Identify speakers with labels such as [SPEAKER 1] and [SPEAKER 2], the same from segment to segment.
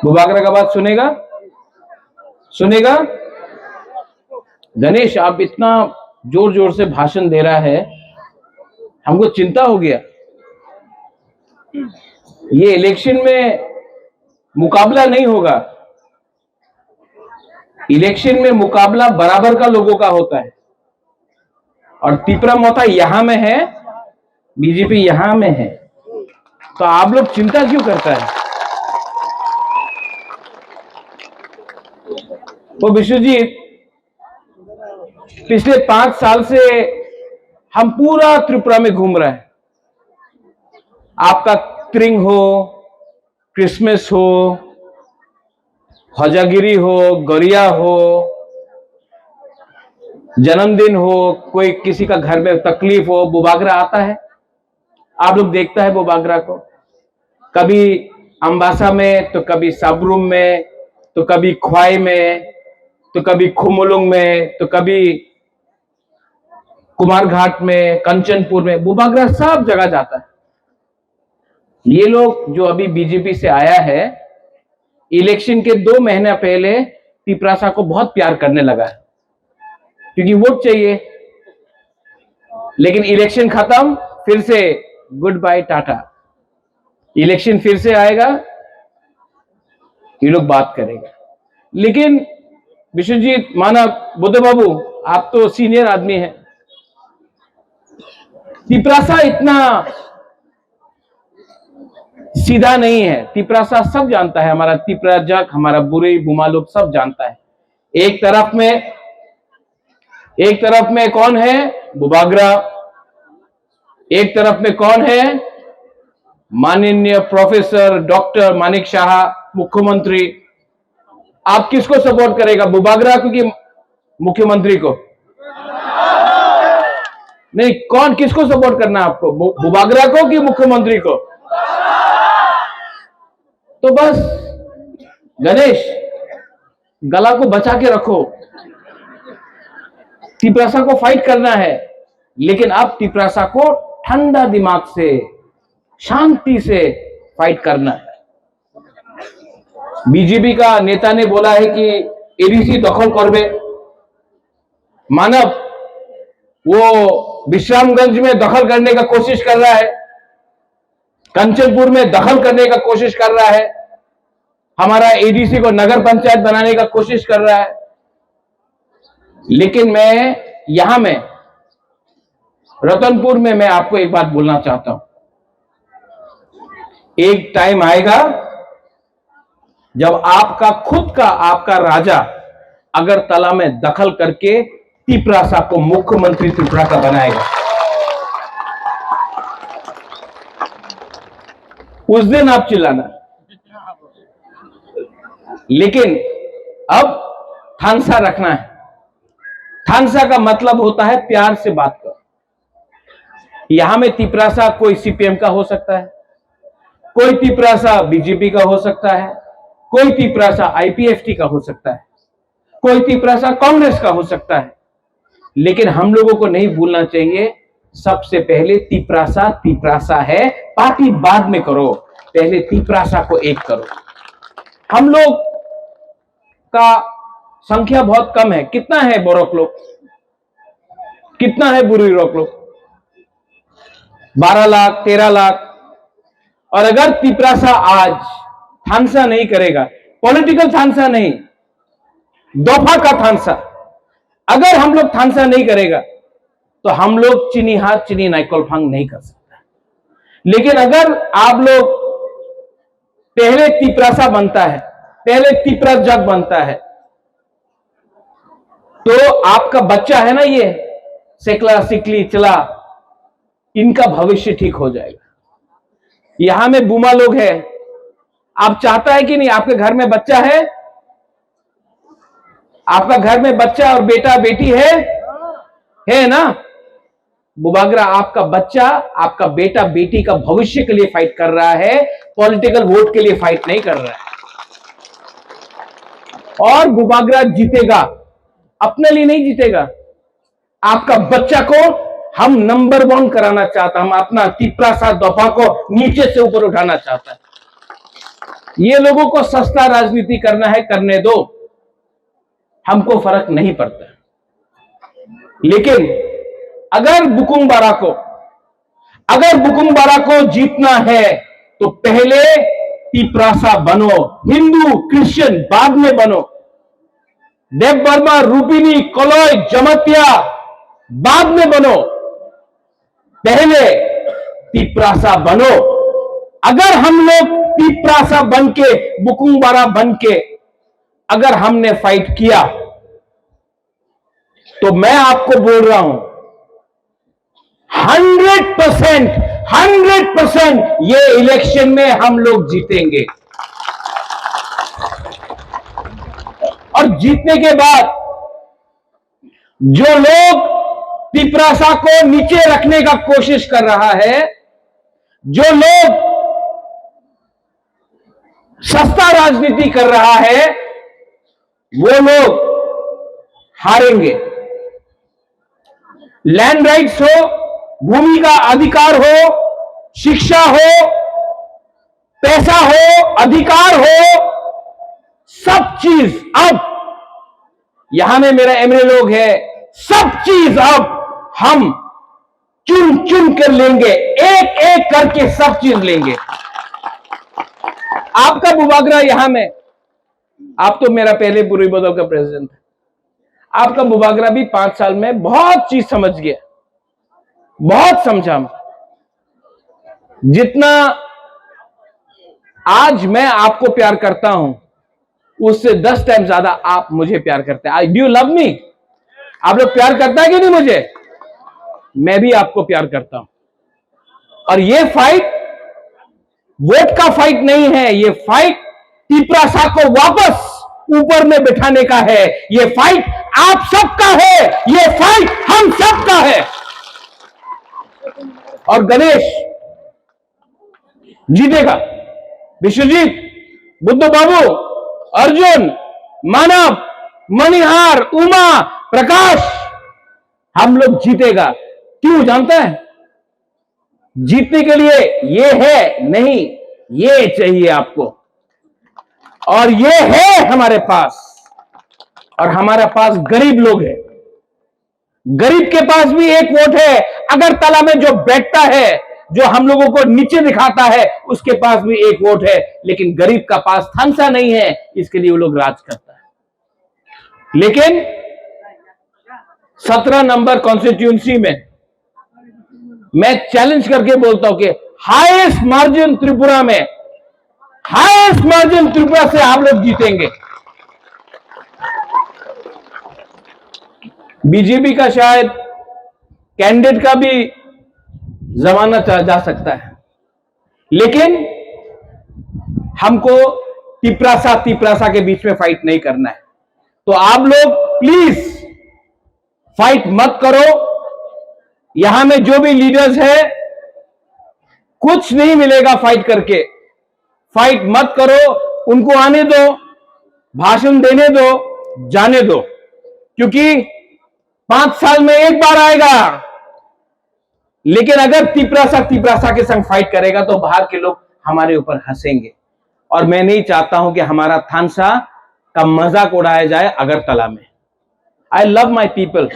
[SPEAKER 1] बुबागरा का बात सुनेगा? सुनेगा? गणेश, आप इतना जोर जोर से भाषण दे रहा है, हमको चिंता हो गया। ये इलेक्शन में मुकाबला नहीं होगा। इलेक्शन में मुकाबला बराबर का लोगों का होता है, और तीपरा मोथा यहां में है, बीजेपी यहां में है, तो आप लोग चिंता क्यों करता है? वो विश्वजीत, पिछले 5 साल से हम पूरा त्रिपुरा में घूम रहे हैं। आपका त्रिंग हो, क्रिसमस हो, हजागिरी हो, गरिया हो, जन्मदिन हो, कोई किसी का घर में तकलीफ हो, बुबागरा आता है। आप लोग देखता है बुबागरा को, कभी अंबासा में, तो कभी सबरूम में, तो कभी ख्वाई में, तो कभी खुमुलुंग में, तो कभी कुमार घाट में, कंचनपुर में, बुबागरा सब जगह जाता है। ये लोग जो अभी बीजेपी से आया है, इलेक्शन के 2 महीना पहले तिपरासा को बहुत प्यार करने लगा है, क्योंकि वोट चाहिए। लेकिन इलेक्शन खत्म, फिर से गुड बाय टाटा। इलेक्शन फिर से आएगा, ये लोग बात करेगा। लेकिन विश्वजीत, माना बुद्ध बाबू, आप तो सीनियर आदमी हैं, तिपरासा इतना सीधा नहीं है। तिपरासा सब जानता है, हमारा तिपरा जग, हमारा बुरे बुमा लोग सब जानता है। एक तरफ में कौन है? बुबागरा। एक तरफ में कौन है? माननीय प्रोफेसर डॉक्टर मानिक शाह, मुख्यमंत्री। आप किसको सपोर्ट करेगा, बुबागरा को कि मुख्यमंत्री को? नहीं, कौन, किसको सपोर्ट करना है आपको, बुबागरा को कि मुख्यमंत्री को? तो बस गणेश, गला को बचा के रखो। तिपरासा को फाइट करना है, लेकिन अब तिपरासा को ठंडा दिमाग से, शांति से फाइट करना है। बीजेपी का नेता ने बोला है कि एडीसी दखल करबे। मानव वो विश्रामगंज में दखल करने का कोशिश कर रहा है, कंचनपुर में दखल करने का कोशिश कर रहा है, हमारा एडीसी को नगर पंचायत बनाने का कोशिश कर रहा है। लेकिन मैं यहां में रतनपुर में मैं आपको एक बात बोलना चाहता हूं। एक टाइम आएगा जब आपका खुद का, आपका राजा अगरतला में दखल करके तिपरासा को मुख्यमंत्री त्रिपुरा का बनाएगा। उस दिन आप चिल्लाना। लेकिन अब थानसा रखना है। थानसा का मतलब होता है प्यार से बात कर। यहां में तिपरासा कोई सीपीएम का हो सकता है, कोई तिपरासा बीजेपी का हो सकता है, कोई तिपरासा आईपीएफटी का हो सकता है, कोई तिपरासा कांग्रेस का हो सकता है। लेकिन हम लोगों को नहीं भूलना चाहिए, सबसे पहले तिपरासा तिपरासा है। पार्टी बाद में करो, पहले तिपरासा को एक करो। हम लोग का संख्या बहुत कम है। कितना है बोरोक लोग, कितना है बुरी रोक लोग? 12 लाख, 13 लाख। और अगर तिपरासा आज थानसा नहीं करेगा, पॉलिटिकल थानसा नहीं, दोफा का थानसा, अगर हम लोग थानसा नहीं करेगा, तो हम लोग चीनी हाथ चीनी नाइकोलफांग नहीं कर सकता। लेकिन अगर आप लोग पहले तिपरासा बनता है, पहले तिपरा जग बनता है, तो आपका बच्चा है ना, ये सेकला सिकली चला, इनका भविष्य ठीक हो जाएगा। यहां में बुमा लोग हैं, आप चाहता है कि नहीं? आपके घर में बच्चा है, आपका घर में बच्चा और बेटा बेटी है ना? बुबागरा आपका बच्चा, आपका बेटा बेटी का भविष्य के लिए फाइट कर रहा है, पॉलिटिकल वोट के लिए फाइट नहीं कर रहा है। और बुबागरा जीतेगा, अपने लिए नहीं जीतेगा, आपका बच्चा को हम नंबर 1 कराना चाहता, हम अपना तिपरासा दफा को नीचे से ऊपर उठाना चाहता है। ये लोगों को सस्ता राजनीति करना है, करने दो, हमको फर्क नहीं पड़ता। लेकिन अगर बुकुम बारा को जीतना है तो पहले तिपरासा बनो, हिंदू क्रिश्चियन बाद में बनो, देव वर्मा, रूपिनी, कलॉय, जमतिया बाद में बनो, पहले तिपरासा बनो। अगर हम लोग तिपरासा बन के, बुकुम बारा बन के अगर हमने फाइट किया तो मैं आपको बोल रहा हूं 100% ये इलेक्शन में हम लोग जीतेंगे। और जीतने के बाद जो लोग तिपरासा को नीचे रखने का कोशिश कर रहा है, जो लोग सस्ता राजनीति कर रहा है, वो लोग हारेंगे। लैंड राइट्स हो, भूमि का अधिकार हो, शिक्षा हो, पैसा हो, अधिकार हो, सब चीज अब यहां में मेरा एमएलए लोग है, सब चीज अब हम चुन चुन कर लेंगे, एक एक करके सब चीज लेंगे। आपका बुबागरा यहां में, आप तो मेरा पहले पूर्वी बदल का प्रेसिडेंट है, आपका बुबागरा भी 5 साल में बहुत चीज समझ गया, बहुत समझा। जितना आज मैं आपको प्यार करता हूं, उससे 10 टाइम ज्यादा आप मुझे प्यार करते हैं। Do you love me? आप लोग प्यार करता है कि नहीं मुझे? मैं भी आपको प्यार करता हूं। और ये फाइट वोट का फाइट नहीं है, ये फाइट तिपरासा को वापस ऊपर में बिठाने का है। ये फाइट आप सबका है, ये फाइट हम सबका है। और गणेश जीतेगा, विश्वजीत, बुद्ध बाबू, अर्जुन, मानव, मणिहार, उमा, प्रकाश, हम लोग जीतेगा। क्यों जानता है? जीतने के लिए ये है नहीं, ये चाहिए आपको, और ये है हमारे पास। और हमारे पास गरीब लोग हैं, गरीब के पास भी एक वोट है। अगरतला में जो बैठता है, जो हम लोगों को नीचे दिखाता है, उसके पास भी एक वोट है। लेकिन गरीब का पास थानसा नहीं है, इसके लिए वो लोग राज करता है। लेकिन 17 नंबर कॉन्स्टिट्यूंसी में मैं चैलेंज करके बोलता हूं कि हाईएस्ट मार्जिन त्रिपुरा में, हाईएस्ट मार्जिन त्रिपुरा से आप लोग जीतेंगे। बीजेपी का शायद कैंडिडेट का भी जमाना जा सकता है, लेकिन हमको तिपरासा के बीच में फाइट नहीं करना है। तो आप लोग प्लीज फाइट मत करो। यहां में जो भी लीडर्स है, कुछ नहीं मिलेगा फाइट करके। फाइट मत करो, उनको आने दो, भाषण देने दो, जाने दो, क्योंकि 5 साल में एक बार आएगा। लेकिन अगर तिपरासा के संग फाइट करेगा तो बाहर के लोग हमारे ऊपर हंसेंगे। और मैं नहीं चाहता हूं कि हमारा थानसा का मजाक उड़ाया जाए अगरतला में। आई लव माई पीपल,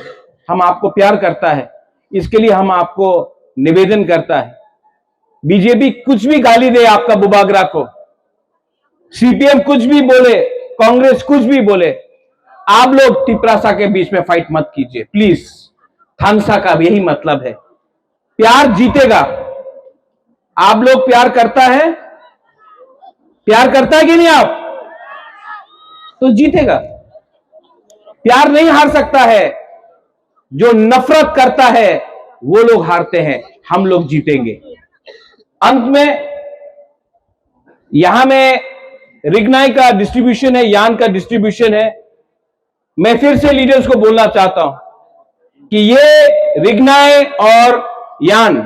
[SPEAKER 1] हम आपको प्यार करता है, इसके लिए हम आपको निवेदन करता है। बीजेपी कुछ भी गाली दे आपका बुबागरा को, सीपीएम कुछ भी बोले, कांग्रेस कुछ भी बोले, आप लोग तिपरासा के बीच में फाइट मत कीजिए प्लीज। थानसा का यही मतलब है, प्यार जीतेगा। आप लोग प्यार करता है, प्यार करता है कि नहीं आप? तो जीतेगा। प्यार नहीं हार सकता है, जो नफरत करता है वो लोग हारते हैं, हम लोग जीतेंगे। अंत में यहां में रिग्नाई का डिस्ट्रीब्यूशन है, यान का डिस्ट्रीब्यूशन है। मैं फिर से लीडर्स को बोलना चाहता हूं कि ये रिग्नाई और यान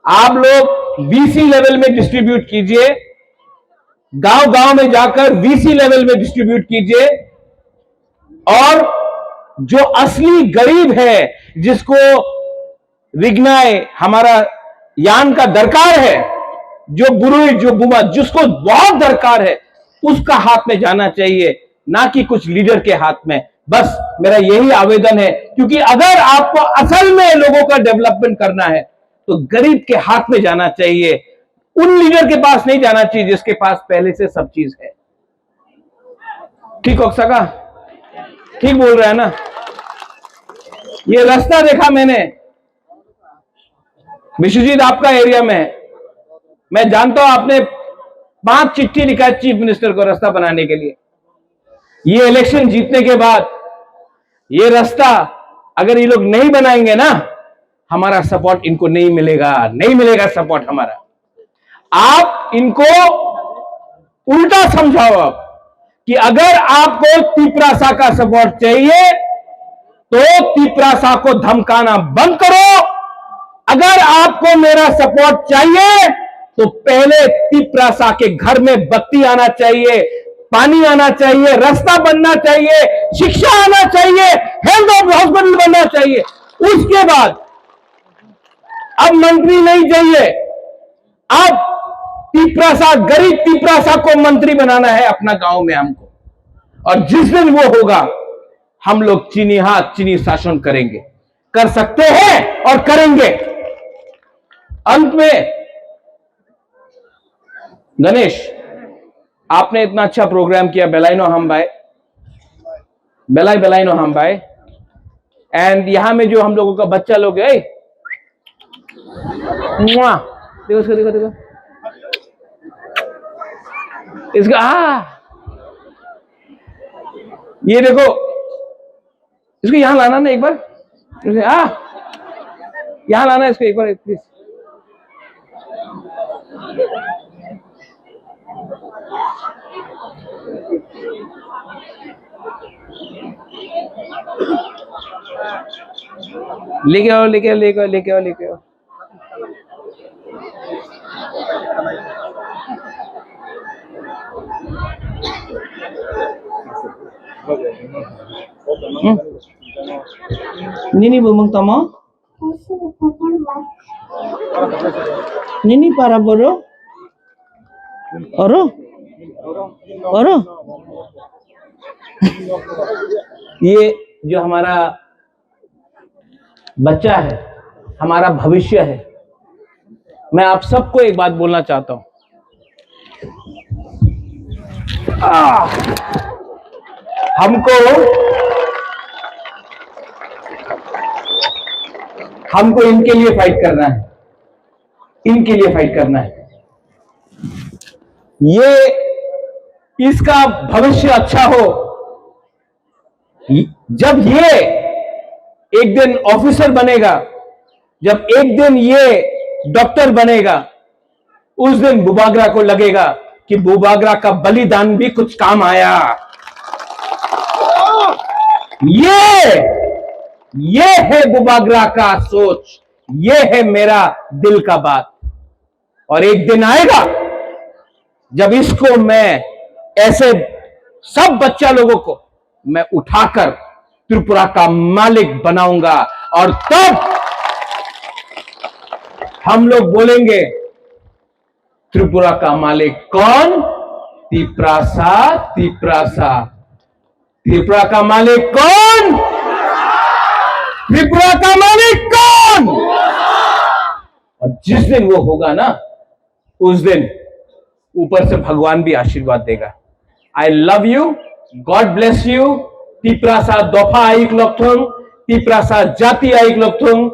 [SPEAKER 1] आप लोग वीसी लेवल में डिस्ट्रीब्यूट कीजिए, गांव गांव में जाकर वीसी लेवल में डिस्ट्रीब्यूट कीजिए। और जो असली गरीब है, जिसको रिग्नाए हमारा यान का दरकार है, जो बुरुई जो बुमा जिसको बहुत दरकार है, उसका हाथ में जाना चाहिए, ना कि कुछ लीडर के हाथ में। बस मेरा यही आवेदन है, क्योंकि अगर आपको असल में लोगों का डेवलपमेंट करना है तो गरीब के हाथ में जाना चाहिए, उन लीडर के पास नहीं जाना चाहिए जिसके पास पहले से सब चीज है। ठीक हो सका? ठीक बोल रहा है ना? ये रास्ता देखा मैंने विश्वजीत, आपका एरिया में है, मैं जानता हूं आपने 5 चिट्ठी लिखा है चीफ मिनिस्टर को रास्ता बनाने के लिए। ये इलेक्शन जीतने के बाद ये रास्ता अगर ये लोग नहीं बनाएंगे ना, हमारा सपोर्ट इनको नहीं मिलेगा, नहीं मिलेगा सपोर्ट हमारा। आप इनको उल्टा समझाओ आप कि अगर आपको तिपरासा का सपोर्ट चाहिए तो तिपरासा को धमकाना बंद करो। अगर आपको मेरा सपोर्ट चाहिए तो पहले तिपरासा के घर में बत्ती आना चाहिए, पानी आना चाहिए, रास्ता बनना चाहिए, शिक्षा आना चाहिए, हेल्थ हॉस्पिटल बनना चाहिए। उसके बाद अब मंत्री नहीं चाहिए, अब तिपरासा, गरीब तिपरासा को मंत्री बनाना है अपना गांव में हमको। और जिस दिन वो होगा हम लोग चीनी हाथ चीनी शासन करेंगे, कर सकते हैं और करेंगे। अंत में गणेश, आपने इतना अच्छा प्रोग्राम किया, बेलाइनो हम भाई, बेलाइनो हम भाई। एंड यहां में जो हम लोगों का बच्चा लोग है, देखो इसको, देखो देखो इसका, ये देखो इसको यहां लाना ना एक बार, यहां लाना इसको एक बार प्लीज। लेके आओ, लेके आओ, लेके आओ, लेके आओ, लेके आओ। Nini bumang tamo? Nini para boro? Oro? Oro? ये जो हमारा बच्चा है, हमारा भविष्य है। मैं आप सबको एक बात बोलना चाहता हूं, हमको इनके लिए फाइट करना है, इनके लिए फाइट करना है। ये इसका भविष्य अच्छा हो। जब ये एक दिन ऑफिसर बनेगा, जब एक दिन ये डॉक्टर बनेगा, उस दिन बुबागरा को लगेगा कि बुबागरा का बलिदान भी कुछ काम आया। ये है बुबागरा का सोच, ये है मेरा दिल का बात। और एक दिन आएगा जब इसको मैं ऐसे सब बच्चा लोगों को मैं उठाकर त्रिपुरा का मालिक बनाऊंगा, और तब हम लोग बोलेंगे त्रिपुरा का मालिक कौन? तिपरासा, तिपरासा। त्रिपुरा का मालिक कौन? त्रिपुरा का मालिक कौन? और जिस दिन वो होगा ना, उस दिन ऊपर से भगवान भी आशीर्वाद देगा। I love you, God bless you. तिपरासा दोफा आइक लोकथुंग, तिपरासा जाति आइक लोकथुंग।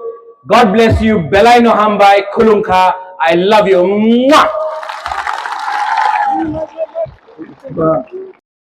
[SPEAKER 1] गॉड ब्लेस यू, बेलाइनो हामबाई खुलुंखा। I love you.